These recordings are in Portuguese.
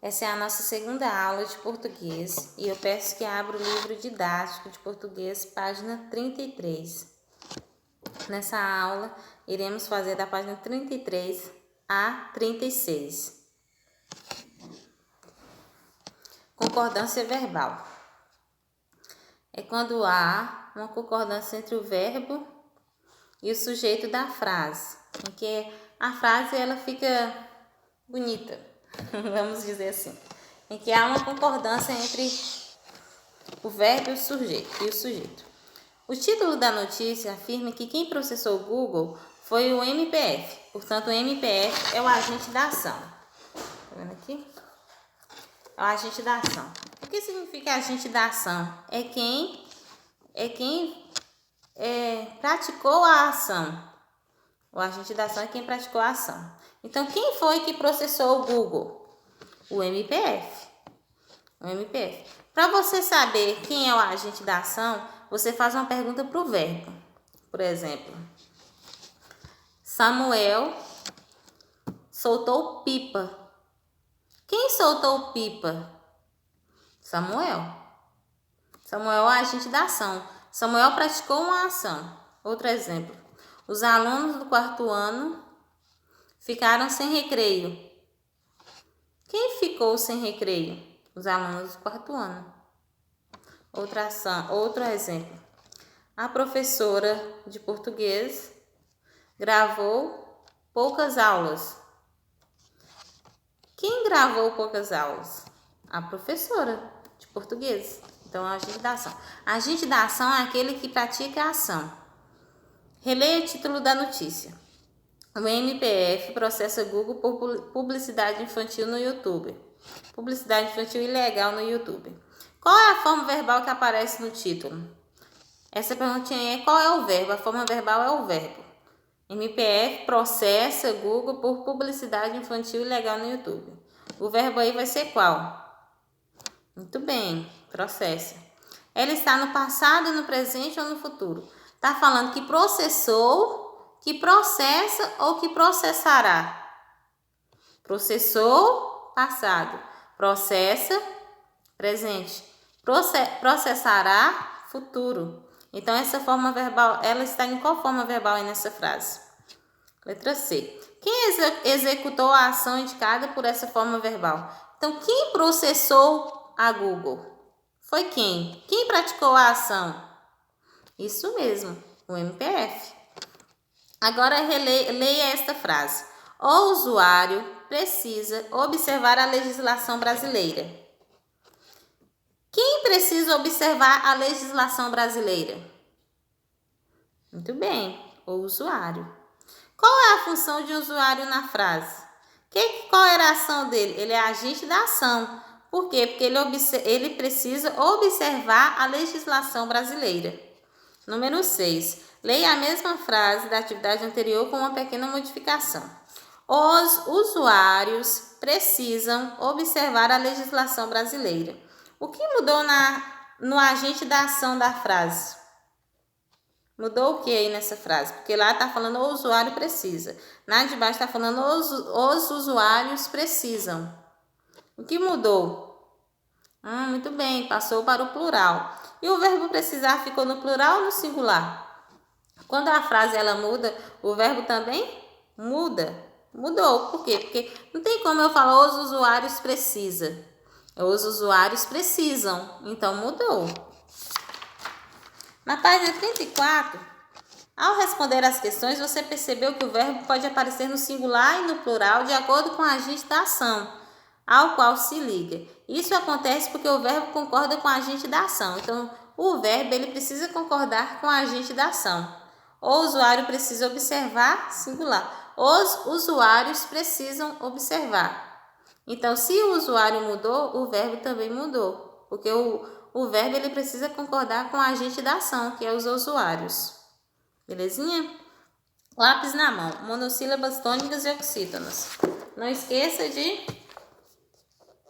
Essa é a nossa segunda aula de português e eu peço que abra o livro didático de português, página 33. Nessa aula, iremos fazer da página 33 a 36. Concordância verbal. É quando há uma concordância entre o verbo e o sujeito da frase, em que a frase ela fica bonita, vamos dizer assim, em que há uma concordância entre o verbo e o sujeito. O título da notícia afirma que quem processou o Google foi o MPF, portanto o MPF é o agente da ação. Tá vendo aqui? É o agente da ação. O que significa agente da ação? É quem praticou a ação. O agente da ação é quem praticou a ação. Então, quem foi que processou o Google? O MPF. O MPF. Para você saber quem é o agente da ação, você faz uma pergunta para o verbo. Por exemplo, Samuel soltou pipa. Quem soltou pipa? Samuel. Samuel é o agente da ação. Samuel praticou uma ação. Outro exemplo. Os alunos do quarto ano ficaram sem recreio. Quem ficou sem recreio? Os alunos do quarto ano. Outra ação, outro exemplo. A professora de português gravou poucas aulas. Quem gravou poucas aulas? A professora de português. Então, é o agente da ação. Agente da ação é aquele que pratica a ação. Releia o título da notícia. O MPF processa Google por publicidade infantil no YouTube. Publicidade infantil ilegal no YouTube. Qual é a forma verbal que aparece no título? Essa perguntinha é: qual é o verbo? A forma verbal é o verbo. MPF processa Google por publicidade infantil ilegal no YouTube. O verbo aí vai ser qual? Muito bem, processa. Ela está no passado, no presente ou no futuro? Está falando que processou, que processa ou que processará? Processou, passado. Processa, presente. Processará, futuro. Então, essa forma verbal, ela está em qual forma verbal aí nessa frase? Letra C. Quem executou a ação indicada por essa forma verbal? Então, quem processou a Google? Foi quem? Quem praticou a ação? Isso mesmo, o MPF. Agora, leia esta frase. O usuário precisa observar a legislação brasileira. Quem precisa observar a legislação brasileira? Muito bem, o usuário. Qual é a função de usuário na frase? Qual era a ação dele? Ele é agente da ação. Por quê? Porque ele precisa observar a legislação brasileira. Número 6. Leia a mesma frase da atividade anterior com uma pequena modificação. Os usuários precisam observar a legislação brasileira. O que mudou no agente da ação da frase? Mudou o que aí nessa frase? Porque lá está falando o usuário precisa. Na de baixo está falando os usuários precisam. O que mudou? Muito bem, passou para o plural. E o verbo precisar ficou no plural ou no singular? Quando a frase ela muda, o verbo também muda. Mudou. Por quê? Porque não tem como eu falar os usuários precisam. Os usuários precisam. Então mudou. Na página 34, ao responder às questões, você percebeu que o verbo pode aparecer no singular e no plural de acordo com o agente da ação, ao qual se liga. Isso acontece porque o verbo concorda com o agente da ação. Então, o verbo ele precisa concordar com o agente da ação. O usuário precisa observar, singular. Os usuários precisam observar. Então, se o usuário mudou, o verbo também mudou, porque o verbo ele precisa concordar com o agente da ação, que é os usuários. Belezinha? Lápis na mão. Monossílabas tônicas e oxítonas. Não esqueça de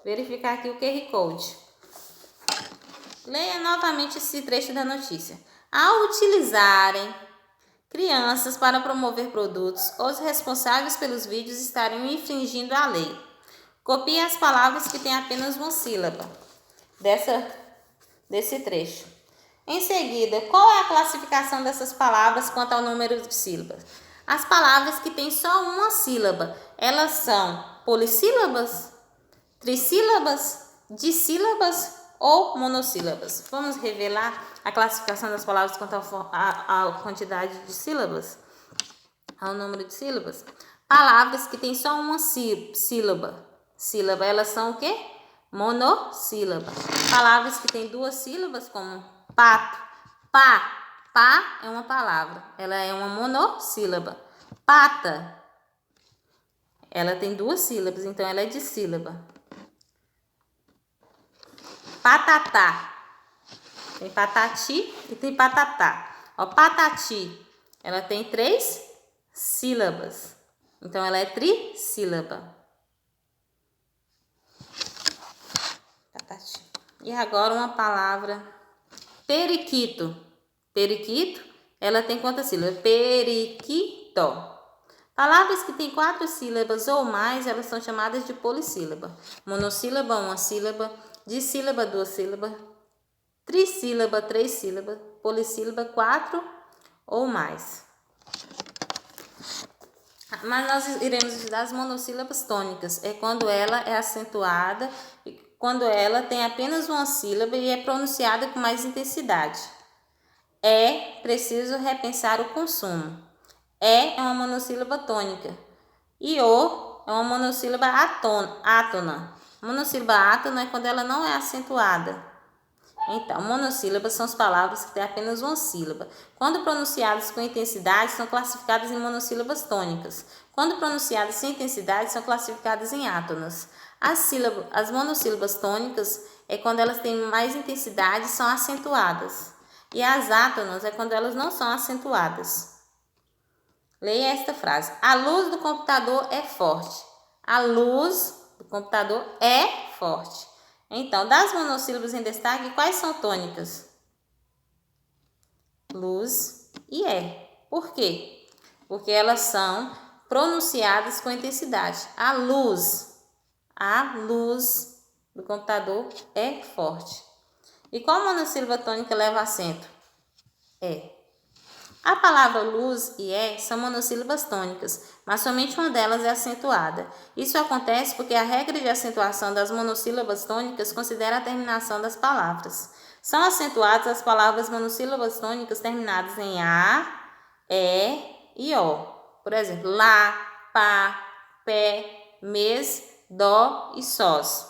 verificar aqui o QR Code. Leia novamente esse trecho da notícia. Ao utilizarem crianças para promover produtos, os responsáveis pelos vídeos estariam infringindo a lei. Copie as palavras que têm apenas uma sílaba desse trecho. Em seguida, qual é a classificação dessas palavras quanto ao número de sílabas? As palavras que têm só uma sílaba, elas são polissílabas, trissílabas, dissílabas ou monossílabas. Vamos revelar a classificação das palavras quanto à quantidade de sílabas, ao número de sílabas. Palavras que têm só uma sílaba, elas são o quê? Monossílaba. Palavras que têm duas sílabas, como pato, pá. Pá é uma palavra, ela é uma monossílaba. Pata, ela tem duas sílabas, então ela é dissílaba. Patatá, tem patati e tem patatá. Ó, patati, ela tem 3 sílabas, então ela é trissílaba. Patati. E agora uma palavra, periquito. Periquito, ela tem quantas sílabas? Periquito. Palavras que têm 4 sílabas ou mais, elas são chamadas de polissílaba. Monossílaba, uma sílaba. Dissílaba, 2 sílabas. Trissílaba, 3 sílabas. Polissílaba, 4 ou mais. Mas nós iremos estudar as monossílabas tônicas. É quando ela é acentuada, quando ela tem apenas uma sílaba e é pronunciada com mais intensidade. É preciso repensar o consumo. É uma monossílaba tônica. E o é uma monossílaba átona. Monossílaba átona é quando ela não é acentuada. Então, monossílabas são as palavras que têm apenas uma sílaba. Quando pronunciadas com intensidade, são classificadas em monossílabas tônicas. Quando pronunciadas sem intensidade, são classificadas em átonas. As monossílabas tônicas é quando elas têm mais intensidade e são acentuadas. E as átonas é quando elas não são acentuadas. Leia esta frase. A luz do computador é forte. A luz do computador é forte. Então, das monossílabas em destaque, quais são tônicas? Luz e é. Por quê? Porque elas são pronunciadas com intensidade. A luz do computador é forte. E qual monossílaba tônica leva acento? É. A palavra luz e é são monossílabas tônicas, mas somente uma delas é acentuada. Isso acontece porque a regra de acentuação das monossílabas tônicas considera a terminação das palavras. São acentuadas as palavras monossílabas tônicas terminadas em a, e o. Por exemplo, lá, pá, pé, mês, dó e sós.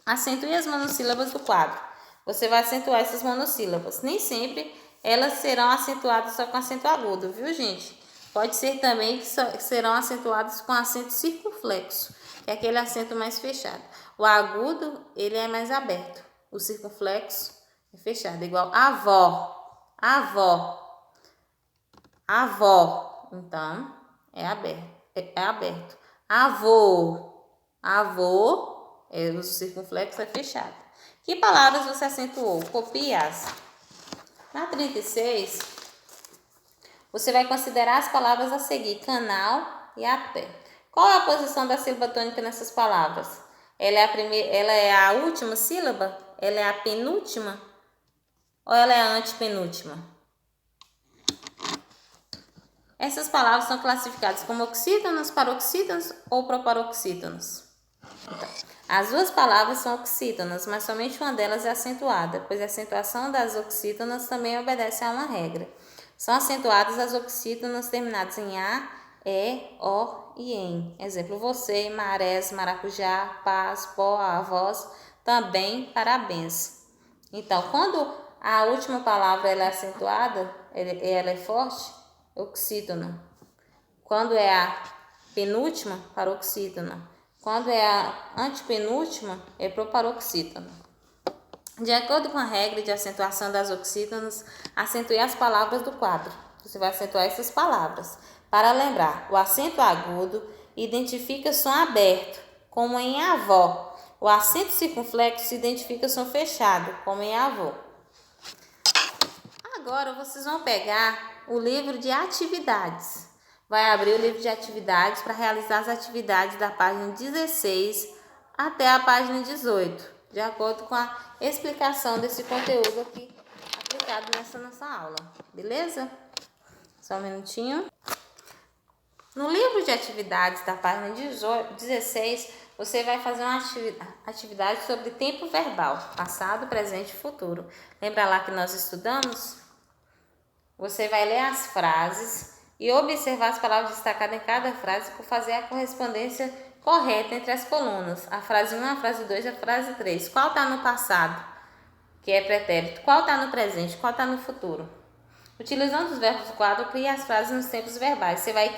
Acentue as monossílabas do quadro. Você vai acentuar essas monossílabas. Nem sempre elas serão acentuadas só com acento agudo, viu, gente? Pode ser também que serão acentuadas com acento circunflexo, que é aquele acento mais fechado. O agudo, ele é mais aberto. O circunflexo é fechado, igual avó, avó, avó. Então, é aberto. Avô, avô, o circunflexo é fechado. Que palavras você acentuou? Copie-as. Na 36, você vai considerar as palavras a seguir, canal e até. Qual é a posição da sílaba tônica nessas palavras? Ela é a última sílaba? Ela é a penúltima? Ou ela é a antepenúltima? Essas palavras são classificadas como oxítonas, paroxítonas ou proparoxítonas. Então, as duas palavras são oxítonas, mas somente uma delas é acentuada, pois a acentuação das oxítonas também obedece a uma regra. São acentuadas as oxítonas terminadas em a, o e em. Exemplo, você, marés, maracujá, paz, pó, avós, também, parabéns. Então, quando a última palavra ela é acentuada, ela é forte, oxítona. Quando é a penúltima, paroxítona. Quando é a antepenúltima, é proparoxítona. De acordo com a regra de acentuação das oxítonas, acentue as palavras do quadro. Você vai acentuar essas palavras. Para lembrar, o acento agudo identifica som aberto, como em avó. O acento circunflexo identifica som fechado, como em avô. Agora vocês vão pegar o livro de atividades. Vai abrir o livro de atividades para realizar as atividades da página 16 até a página 18, de acordo com a explicação desse conteúdo aqui aplicado nessa nossa aula, beleza? Só um minutinho. No livro de atividades da página 16, você vai fazer uma atividade sobre tempo verbal, passado, presente e futuro. Lembra lá que nós estudamos? Você vai ler as frases e observar as palavras destacadas em cada frase por fazer a correspondência correta entre as colunas. A frase 1, a frase 2 e a frase 3. Qual está no passado, que é pretérito? Qual está no presente? Qual está no futuro? Utilizando os verbos do quadro, crie as frases nos tempos verbais. Você vai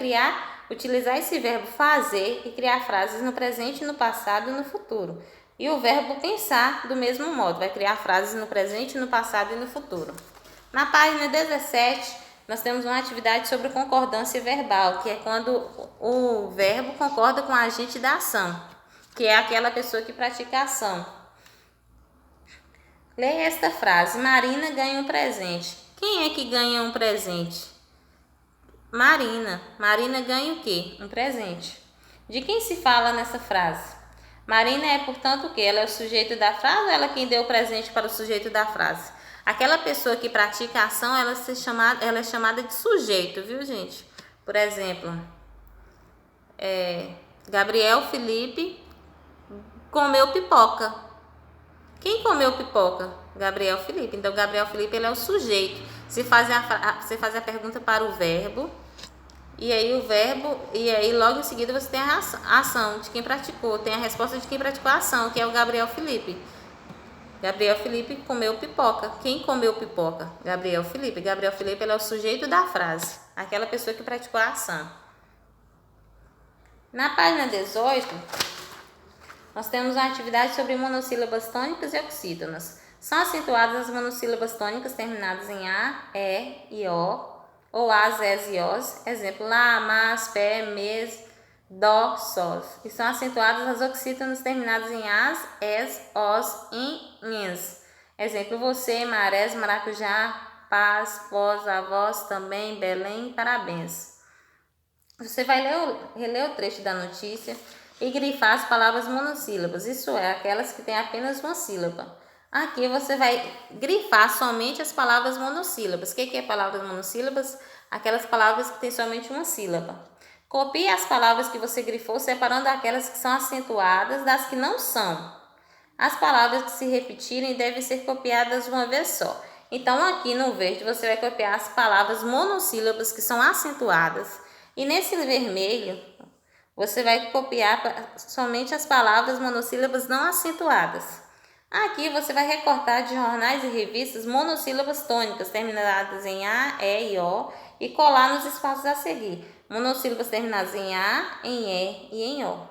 utilizar esse verbo fazer e criar frases no presente, no passado e no futuro. E o verbo pensar do mesmo modo, vai criar frases no presente, no passado e no futuro. Na página 17, nós temos uma atividade sobre concordância verbal, que é quando o verbo concorda com o agente da ação, que é aquela pessoa que pratica a ação. Leia esta frase: Marina ganha um presente. Quem é que ganha um presente? Marina. Marina ganha o quê? Um presente. De quem se fala nessa frase? Marina é, portanto, o quê? Ela é o sujeito da frase ou ela é quem deu o presente para o sujeito da frase? Aquela pessoa que pratica a ação, ela é chamada de sujeito, viu, gente? Por exemplo, Gabriel Felipe comeu pipoca. Quem comeu pipoca? Gabriel Felipe. Então, Gabriel Felipe, ele é o sujeito. Você faz a pergunta para o verbo, e aí logo em seguida você tem a ação de quem praticou, tem a resposta de quem praticou a ação, que é o Gabriel Felipe. Gabriel Felipe comeu pipoca. Quem comeu pipoca? Gabriel Felipe. Gabriel Felipe, ele é o sujeito da frase, aquela pessoa que praticou a ação. Na página 18, nós temos uma atividade sobre monossílabas tônicas e oxítonas. São acentuadas as monossílabas tônicas terminadas em A, E e O, ou As, Es e Os. Exemplo, lá, mas, pé, mes, dó, sós. E são acentuadas as oxítonas terminadas em As, Es, Os e Ens. Exemplo, você, marés, maracujá, paz, pós, avós, também, Belém, parabéns. Você vai reler o trecho da notícia e grifar as palavras monossílabas, isso é, aquelas que têm apenas uma sílaba. Aqui você vai grifar somente as palavras monossílabas. O que é palavras monossílabas? Aquelas palavras que têm somente uma sílaba. Copie as palavras que você grifou, separando aquelas que são acentuadas das que não são. As palavras que se repetirem devem ser copiadas uma vez só. Então, aqui no verde, você vai copiar as palavras monossílabas que são acentuadas. E nesse vermelho, você vai copiar somente as palavras monossílabas não acentuadas. Aqui você vai recortar de jornais e revistas monossílabas tônicas terminadas em A, E e O e colar nos espaços a seguir. Monossílabas terminadas em A, em E e em O.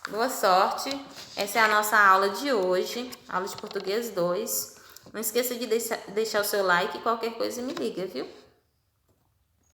Boa sorte! Essa é a nossa aula de hoje, aula de português 2. Não esqueça de deixar o seu like e qualquer coisa me liga, viu?